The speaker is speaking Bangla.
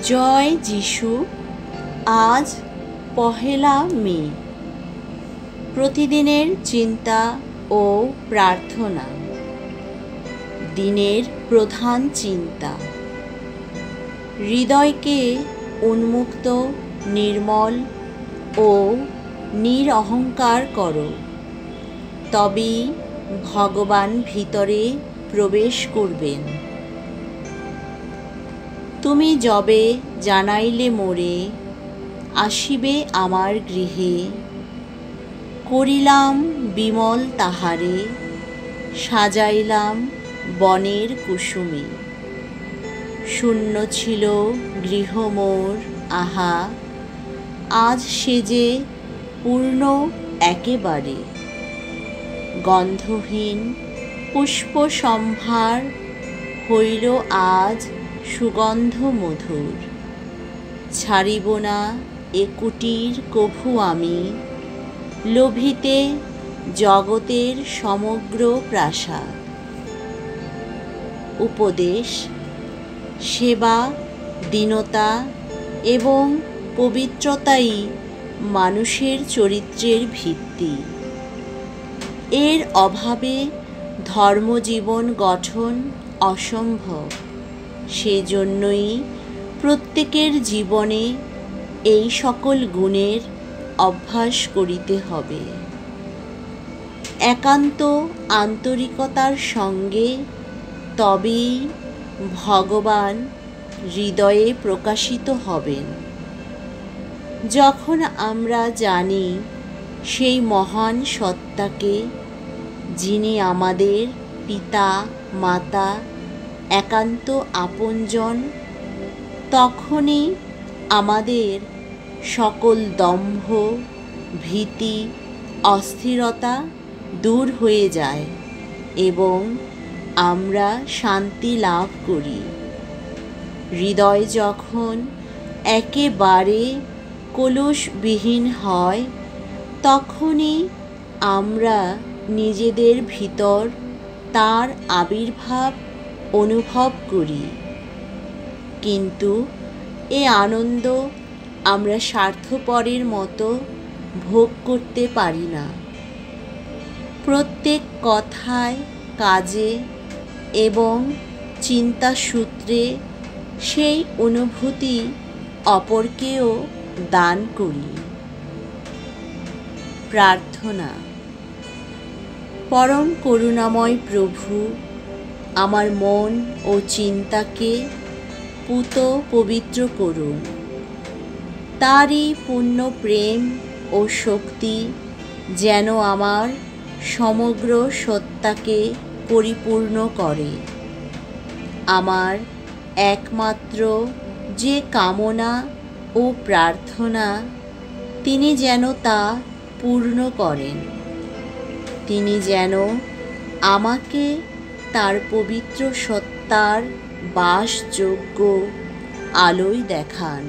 জয় যিশু। আজ পহেলা মে। প্রতিদিনের চিন্তা ও প্রার্থনা। দিনের প্রধান চিন্তা। হৃদয়কে উন্মুক্ত, নির্মল ও নিরহংকার করো, তবেই ভগবান ভিতরে প্রবেশ করবেন। তুমি যবে জানাইলে মোরে, আসিবে আমার গৃহে। করিলাম বিমল তাহারে, সাজাইলাম বনের কুসুমে। শূন্য ছিল গৃহ মোর, আহা আজ সেজে পূর্ণ একেবারে। গন্ধহীন পুষ্প সম্ভার হইল আজ সুগন্ধ মধুর। ছাড়িব না এ কুটির কভু আমি, লোভিতে জগতের সমগ্র প্রাসাদ। উপদেশ: সেবা, দীনতা এবং পবিত্রতাই মানুষের চরিত্রের ভিত্তি। এর অভাবে ধর্মজীবন গঠন অসম্ভব। সেজন্যই প্রত্যেকের জীবনে এই সকল গুণের অভ্যাস করিতে হবে। একান্ত আন্তরিকতার সঙ্গে তবেই ভগবান হৃদয়ে প্রকাশিত হবেন। যখন আমরা জানি সেই মহান সত্তাকে, যিনি আমাদের পিতা মাতা, একান্ত আপনজন, তখনই আমাদের সকল দম্ভ, ভীতি, অস্থিরতা দূর হয়ে যায় এবং আমরা শান্তি লাভ করি। হৃদয় যখন একেবারে কলুষবিহীন হয়, তখনই আমরা নিজেদের ভিতর তার আবির্ভাব অনুভব করি। কিন্তু এ আনন্দ আমরা স্বার্থপরের মতো ভোগ করতে পারি না। প্রত্যেক কথায়, কাজে এবং চিন্তাসূত্রে সেই অনুভূতি অপরকেও দান করি। প্রার্থনা। পরম করুণাময় প্রভু, আমার মন ও চিন্তাকে পূত পবিত্র করুন। তারই পূর্ণ প্রেম ও শক্তি যেন আমার সমগ্র সত্তাকে পরিপূর্ণ করে। আমার একমাত্র যে কামনা ও প্রার্থনা, তিনি যেন তা পূর্ণ করেন। তিনি যেন আমাকে তার পবিত্র সত্তার বাসযোগ্য আলোয় দেখান।